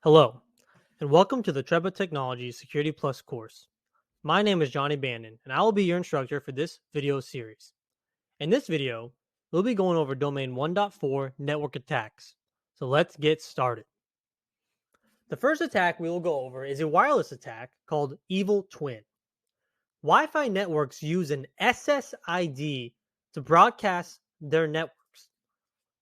Hello, and welcome to the Treba Technology Security Plus course. My name is Johnny Bandon, and I will be your instructor for this video series. In this video, we'll be going over Domain 1.4 network attacks. So let's get started. The first attack we will go over is a wireless attack called Evil Twin. Wi-Fi networks use an SSID to broadcast their networks.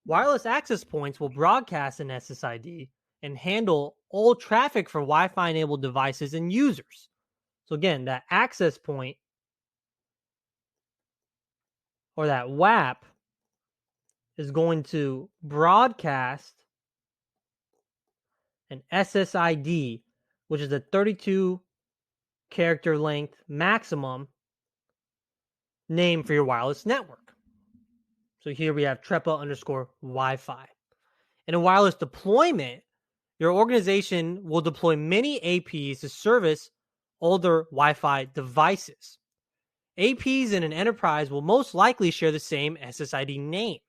Wireless access points will broadcast an SSID and handle all traffic for Wi-Fi enabled devices and users. So again, that access point or that WAP is going to broadcast an SSID, which is a 32 character length maximum name for your wireless network. So here we have trepa_Wi-Fi. In a wireless deployment, your organization will deploy many APs to service older Wi-Fi devices. APs in an enterprise will most likely share the same SSID name.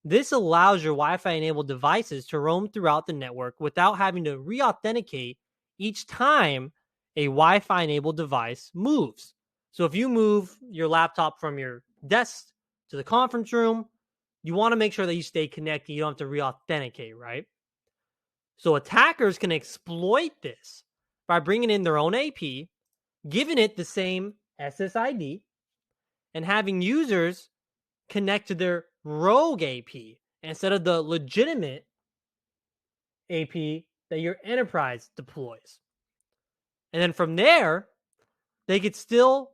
This allows your Wi-Fi enabled devices to roam throughout the network without having to re-authenticate each time a Wi-Fi enabled device moves. So if you move your laptop from your desk to the conference room, you want to make sure that you stay connected. You don't have to re-authenticate, right? So attackers can exploit this by bringing in their own AP, giving it the same SSID, and having users connect to their rogue AP instead of the legitimate AP that your enterprise deploys. And then from there, they could still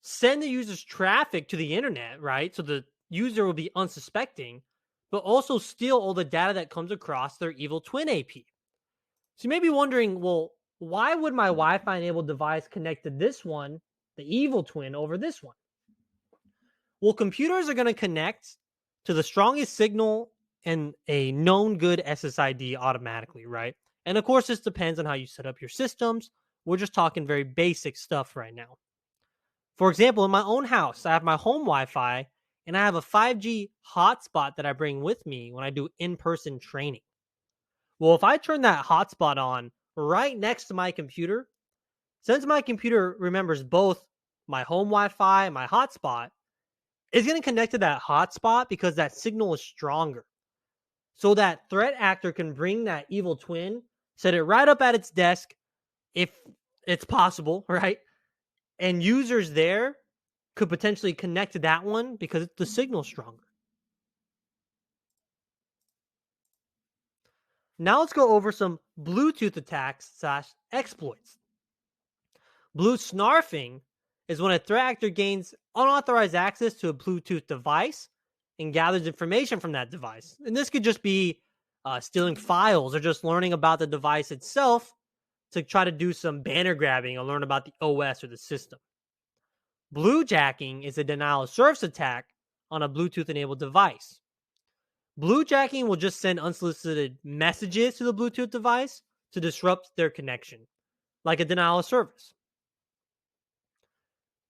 send the user's traffic to the internet, right? So the user will be unsuspecting, but also steal all the data that comes across their Evil Twin AP. So you may be wondering, well, why would my Wi-Fi enabled device connect to this one, the Evil Twin, over this one? Well, computers are going to connect to the strongest signal and a known good SSID automatically, right? And of course, this depends on how you set up your systems. We're just talking very basic stuff right now. For example, in my own house, I have my home Wi-Fi, and I have a 5G hotspot that I bring with me when I do in-person training. Well, if I turn that hotspot on right next to my computer, since my computer remembers both my home Wi-Fi and my hotspot, it's going to connect to that hotspot because that signal is stronger. So that threat actor can bring that Evil Twin, set it right up at its desk, if it's possible, right? And users there could potentially connect to that one because the signal's stronger. Now let's go over some Bluetooth attacks / exploits. Bluetooth snarfing is when a threat actor gains unauthorized access to a Bluetooth device and gathers information from that device. And this could just be stealing files or just learning about the device itself to try to do some banner grabbing or learn about the OS or the system. Bluejacking is a denial of service attack on a Bluetooth enabled device. Bluejacking will just send unsolicited messages to the Bluetooth device to disrupt their connection, like a denial of service.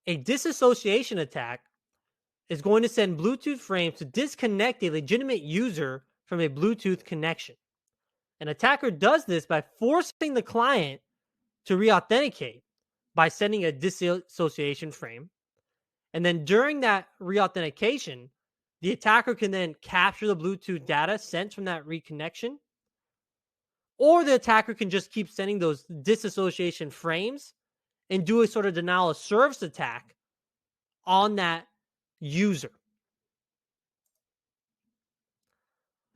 A disassociation attack is going to send Bluetooth frames to disconnect a legitimate user from a Bluetooth connection. An attacker does this by forcing the client to re-authenticate by sending a disassociation frame. And then during that re-authentication, the attacker can then capture the Bluetooth data sent from that reconnection. Or the attacker can just keep sending those disassociation frames and do a sort of denial of service attack on that user.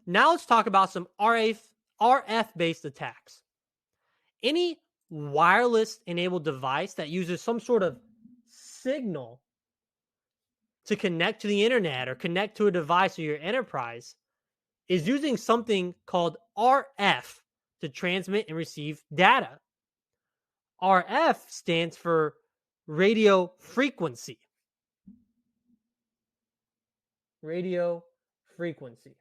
Now let's talk about some RF-based attacks. Any wireless enabled device that uses some sort of signal to connect to the internet or connect to a device or your enterprise is using something called RF to transmit and receive data. RF stands for radio frequency. Radio frequency.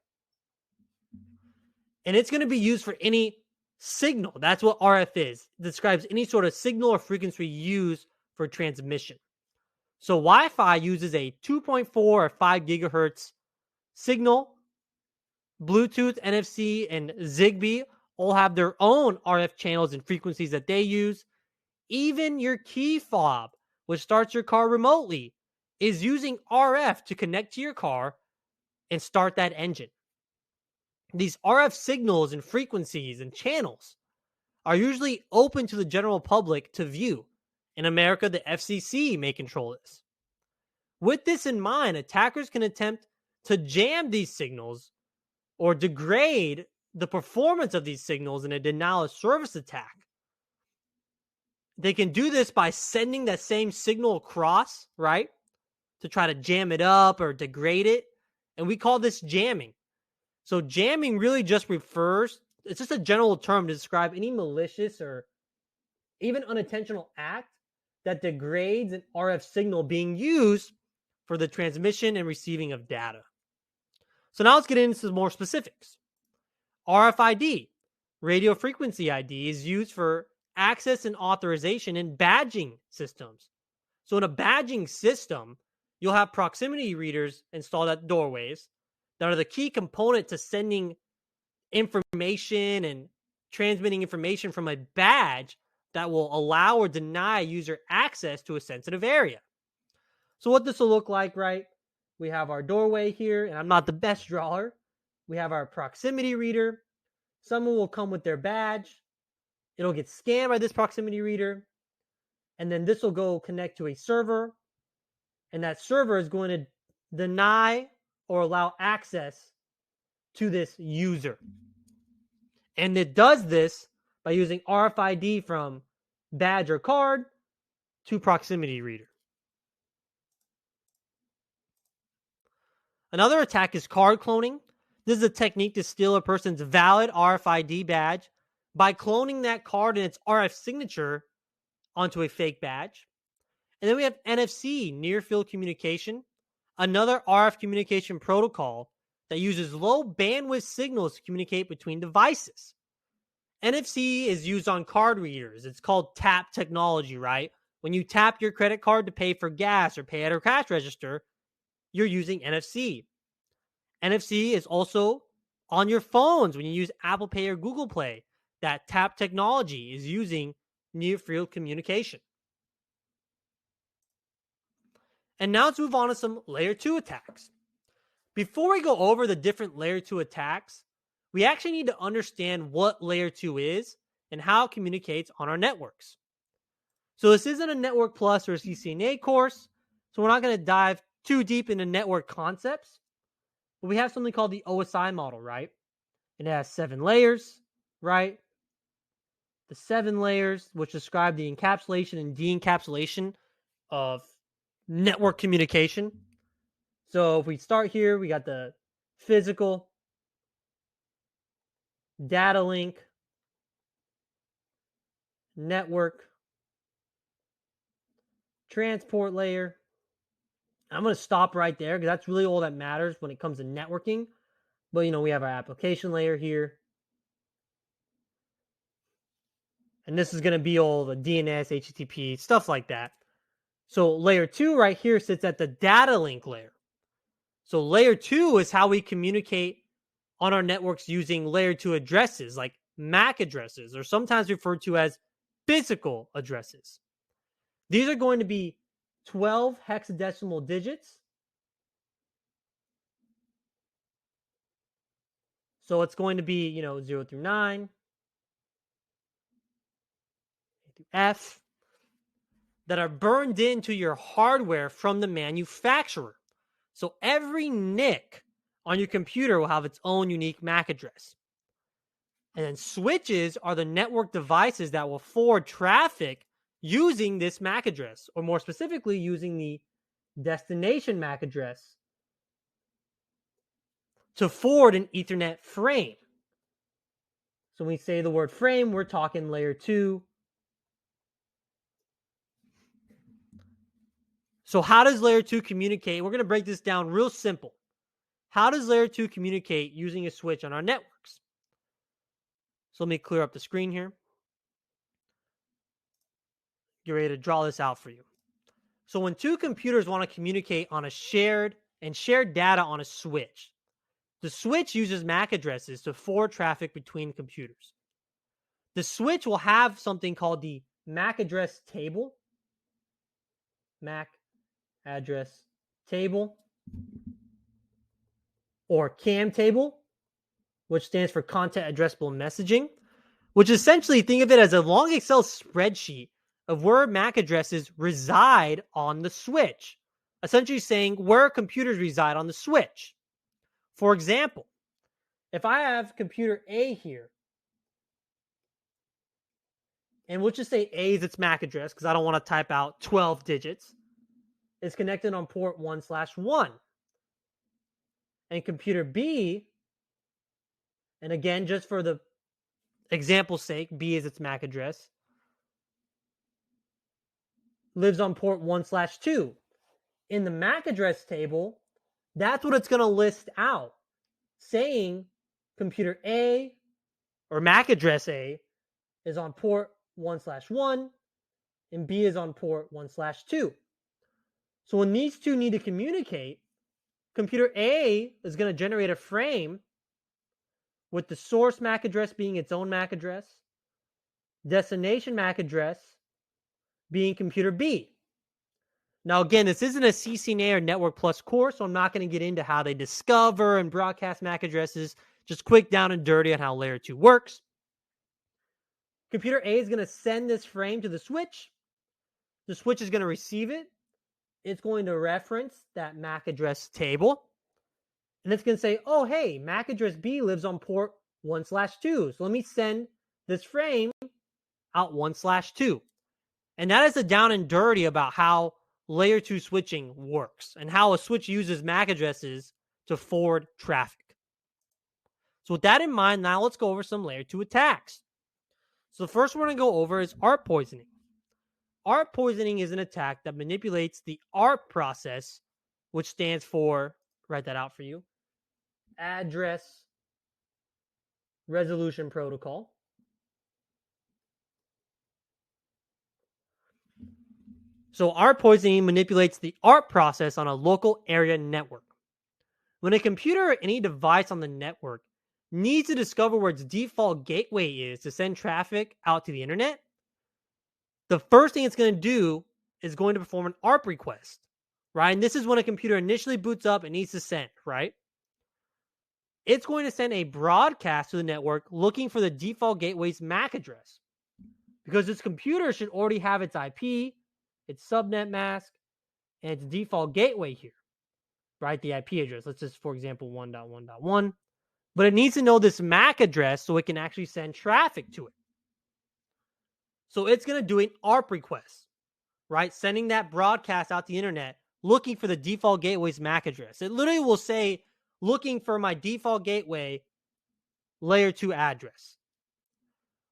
And it's going to be used for any signal. That's what RF is. It describes any sort of signal or frequency used for transmission. So Wi-Fi uses a 2.4 or 5 gigahertz signal. Bluetooth, NFC, and Zigbee all have their own RF channels and frequencies that they use. Even your key fob, which starts your car remotely, is using RF to connect to your car and start that engine. These RF signals and frequencies and channels are usually open to the general public to view. In America, the FCC may control this. With this in mind, attackers can attempt to jam these signals or degrade the performance of these signals in a denial of service attack. They can do this by sending that same signal across, right, to try to jam it up or degrade it. And we call this jamming. So jamming really just refers, it's just a general term to describe any malicious or even unintentional act that degrades an RF signal being used for the transmission and receiving of data. So now let's get into some more specifics. RFID, radio frequency ID, is used for access and authorization in badging systems. So in a badging system, you'll have proximity readers installed at doorways that are the key component to sending information and transmitting information from a badge that will allow or deny user access to a sensitive area. So what this will look like, right? We have our doorway here, and I'm not the best drawer. We have our proximity reader. Someone will come with their badge. It'll get scanned by this proximity reader, and then this will go connect to a server, and that server is going to deny or allow access to this user. And it does this by using RFID from badge or card to proximity reader. Another attack is card cloning. This is a technique to steal a person's valid RFID badge by cloning that card and its RF signature onto a fake badge. And then we have NFC, near field communication, another RF communication protocol that uses low bandwidth signals to communicate between devices. NFC is used on card readers. It's called tap technology, right? When you tap your credit card to pay for gas or pay at a cash register, you're using NFC. NFC is also on your phones when you use Apple Pay or Google Play. That tap technology is using near field communication. And now let's move on to some layer 2 attacks. Before we go over the different layer 2 attacks, we actually need to understand what layer 2 is and how it communicates on our networks. So this isn't a Network Plus or a CCNA course, so we're not going to dive too deep into network concepts. But we have something called the OSI model, right? It has 7 layers, right? The 7 layers, which describe the encapsulation and de-encapsulation of network communication. So if we start here, we got the physical, data link, network, transport layer. I'm going to stop right there because that's really all that matters when it comes to networking. But, we have our application layer here. And this is going to be all the DNS, HTTP, stuff like that. So layer 2 right here sits at the data link layer. So layer 2 is how we communicate on our networks using layer 2 addresses like MAC addresses, or sometimes referred to as physical addresses. These are going to be 12 hexadecimal digits. So it's going to be, 0 through 9, A through F, that are burned into your hardware from the manufacturer. So every NIC on your computer will have its own unique MAC address. And then switches are the network devices that will forward traffic using this MAC address, or more specifically, using the destination MAC address to forward an Ethernet frame. So when we say the word frame, we're talking layer 2. So how does layer 2 communicate? We're going to break this down real simple. How does layer 2 communicate using a switch on our networks? So let me clear up the screen here. Get ready to draw this out for you. So when two computers want to communicate on a shared data on a switch, the switch uses MAC addresses to forward traffic between computers. the switch will have something called the MAC address table. MAC address table, or CAM table, which stands for Content Addressable Messaging, which essentially think of it as a long Excel spreadsheet of where MAC addresses reside on the switch, essentially saying where computers reside on the switch. For example, if I have computer A here, and we'll just say A is its MAC address because I don't want to type out 12 digits, it's connected on port 1/1. And computer B, and again, just for the example's sake, B is its MAC address, lives on port 1/2. In the MAC address table, that's what it's going to list out, saying computer A or MAC address A is on port 1/1 and B is on port 1/2. So when these two need to communicate, computer A is going to generate a frame with the source MAC address being its own MAC address, destination MAC address being computer B. Now, again, this isn't a CCNA or Network Plus course, so I'm not going to get into how they discover and broadcast MAC addresses. Just quick down and dirty on how Layer 2 works. Computer A is going to send this frame to the switch. The switch is going to receive it. It's going to reference that MAC address table. And it's going to say, oh, hey, MAC address B lives on port 1/2. So let me send this frame out 1/2. And that is the down and dirty about how Layer 2 switching works and how a switch uses MAC addresses to forward traffic. So with that in mind, now let's go over some Layer 2 attacks. So the first one we're going to go over is ARP poisoning. ARP poisoning is an attack that manipulates the ARP process, which stands for, write that out for you, Address Resolution Protocol. So ARP poisoning manipulates the ARP process on a local area network. When a computer or any device on the network needs to discover where its default gateway is to send traffic out to the internet, the first thing it's going to do is going to perform an ARP request, right? And this is when a computer initially boots up and needs to send, right? It's going to send a broadcast to the network looking for the default gateway's MAC address, because its computer should already have its IP, its subnet mask, and its default gateway here, right? The IP address. Let's just, for example, 1.1.1. But it needs to know this MAC address so it can actually send traffic to it. So it's going to do an ARP request, right? Sending that broadcast out the internet, looking for the default gateway's MAC address. It literally will say, looking for my default gateway Layer 2 address.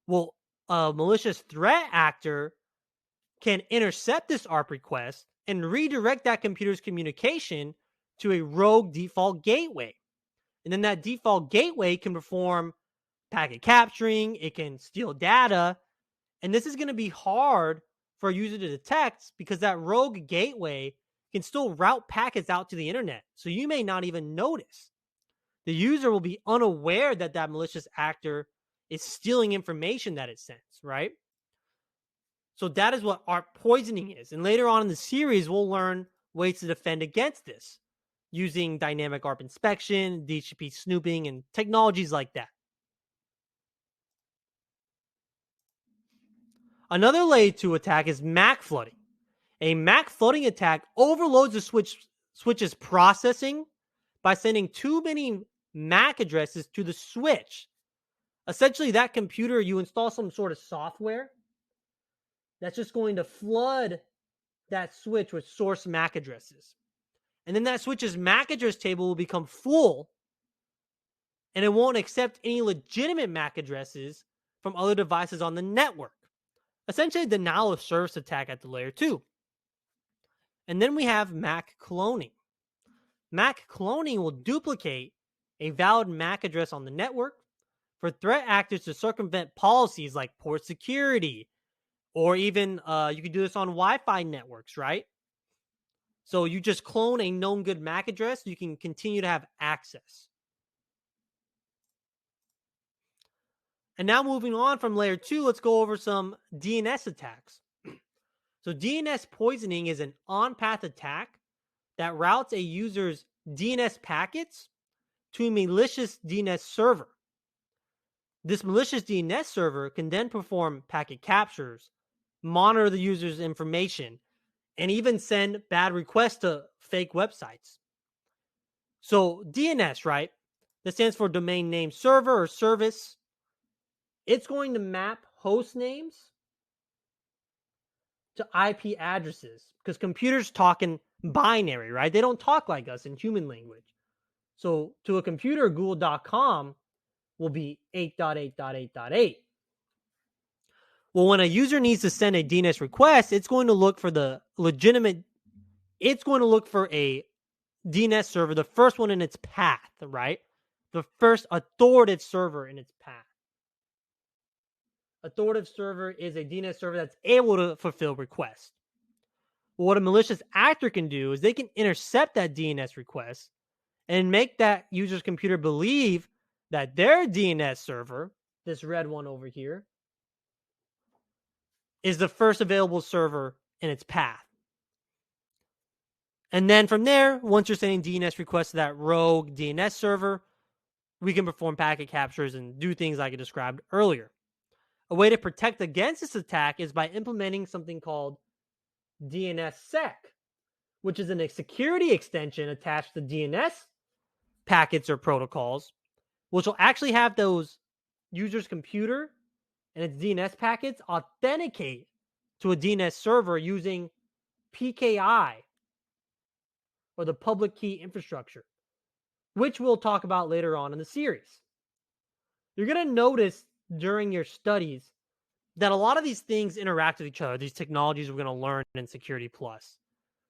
Well, a malicious threat actor can intercept this ARP request and redirect that computer's communication to a rogue default gateway. And then that default gateway can perform packet capturing, it can steal data, and this is going to be hard for a user to detect because that rogue gateway can still route packets out to the internet. So you may not even notice. The user will be unaware that that malicious actor is stealing information that it sends, right? So that is what ARP poisoning is. And later on in the series, we'll learn ways to defend against this using dynamic ARP inspection, DHCP snooping, and technologies like that. Another Layer 2 attack is MAC flooding. A MAC flooding attack overloads the switch's processing by sending too many MAC addresses to the switch. Essentially, that computer, you install some sort of software that's just going to flood that switch with source MAC addresses. And then that switch's MAC address table will become full, and it won't accept any legitimate MAC addresses from other devices on the network. Essentially, denial of service attack at the Layer 2. And then we have MAC cloning. MAC cloning will duplicate a valid MAC address on the network for threat actors to circumvent policies like port security, or even you can do this on Wi-Fi networks, right? So you just clone a known good MAC address, you can continue to have access. And now moving on from layer 2, let's go over some DNS attacks. So DNS poisoning is an on-path attack that routes a user's DNS packets to a malicious DNS server. This malicious DNS server can then perform packet captures, monitor the user's information, and even send bad requests to fake websites. So DNS, right? That stands for domain name server or service. It's going to map host names to IP addresses because computers talk in binary, right? They don't talk like us in human language. So to a computer, google.com will be 8.8.8.8. Well, when a user needs to send a DNS request, it's going to look for a DNS server, the first one in its path, right? The first authoritative server in its path. Authoritative server is a DNS server that's able to fulfill requests. Well, what a malicious actor can do is they can intercept that DNS request and make that user's computer believe that their DNS server, this red one over here, is the first available server in its path. And then from there, once you're sending DNS requests to that rogue DNS server, we can perform packet captures and do things like I described earlier. A way to protect against this attack is by implementing something called DNSSEC, which is a security extension attached to DNS packets or protocols, which will actually have those users' computer and its DNS packets authenticate to a DNS server using PKI, or the public key infrastructure, which we'll talk about later on in the series. You're going to notice during your studies that a lot of these things interact with each other, these technologies we're going to learn in Security Plus.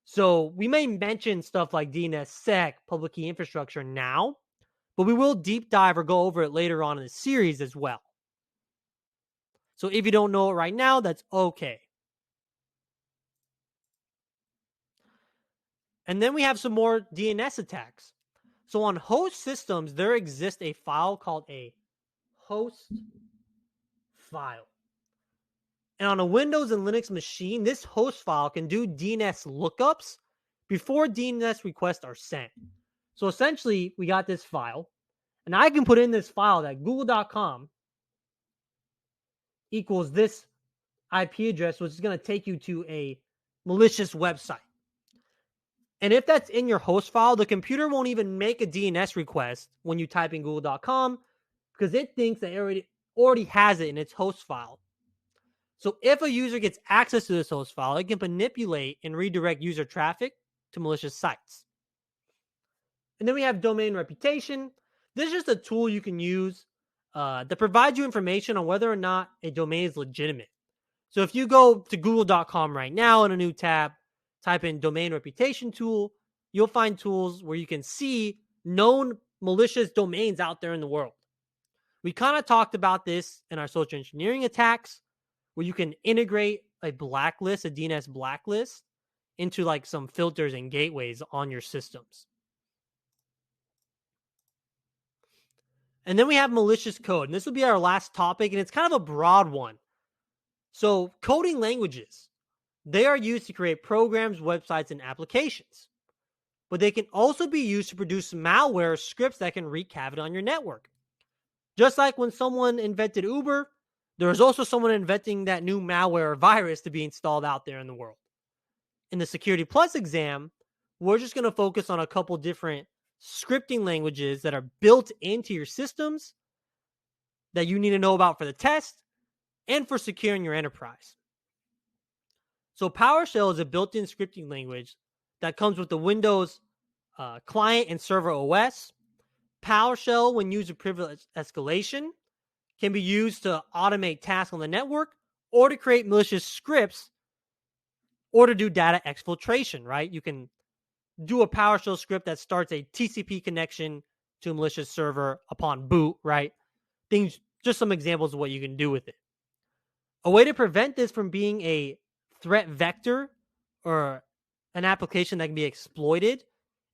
So we may mention stuff like DNSSEC, public key infrastructure now, but we will deep dive or go over it later on in the series as well. So if you don't know it right now, that's okay. And then we have some more DNS attacks. So on host systems, there exists a file called a host file. And on a Windows and Linux machine, this host file can do DNS lookups before DNS requests are sent. So essentially, we got this file, and I can put in this file that google.com equals this IP address, which is going to take you to a malicious website. And if that's in your host file, the computer won't even make a DNS request when you type in google.com because it thinks that it already has it in its host file. So if a user gets access to this host file, it can manipulate and redirect user traffic to malicious sites. And then we have domain reputation. This is just a tool you can use that provides you information on whether or not a domain is legitimate. So if you go to google.com right now in a new tab, type in domain reputation tool, you'll find tools where you can see known malicious domains out there in the world. We kind of talked about this in our social engineering attacks, where you can integrate a blacklist, a DNS blacklist, into like some filters and gateways on your systems. And then we have malicious code. And this will be our last topic, and it's kind of a broad one. So coding languages, they are used to create programs, websites, and applications. But they can also be used to produce malware scripts that can wreak havoc on your network. Just like when someone invented Uber, there was also someone inventing that new malware or virus to be installed out there in the world. In the Security Plus exam, we're just going to focus on a couple different scripting languages that are built into your systems that you need to know about for the test and for securing your enterprise. So PowerShell is a built-in scripting language that comes with the Windows client and server OS. PowerShell, when used with privilege escalation, can be used to automate tasks on the network or to create malicious scripts or to do data exfiltration, right? You can do a PowerShell script that starts a TCP connection to a malicious server upon boot, right? Things, just some examples of what you can do with it. A way to prevent this from being a threat vector or an application that can be exploited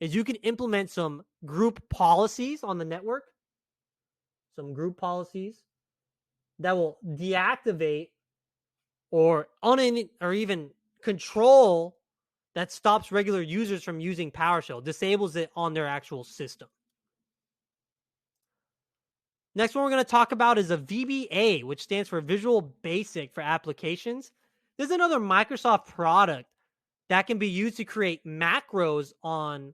is you can implement some group policies on the network. Some group policies that will deactivate or or even control that stops regular users from using PowerShell, disables it on their actual system. Next one we're going to talk about is a VBA, which stands for Visual Basic for Applications. This is another Microsoft product that can be used to create macros on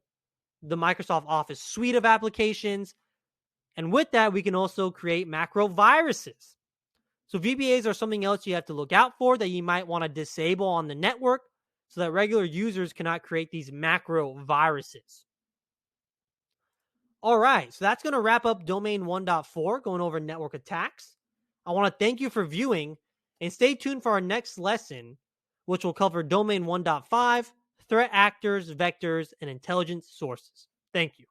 the Microsoft Office suite of applications. And with that, we can also create macro viruses. So VBAs are something else you have to look out for that you might want to disable on the network so that regular users cannot create these macro viruses. All right, so that's going to wrap up Domain 1.4, going over network attacks. I want to thank you for viewing, and stay tuned for our next lesson, which will cover Domain 1.5, threat actors, vectors, and intelligence sources. Thank you.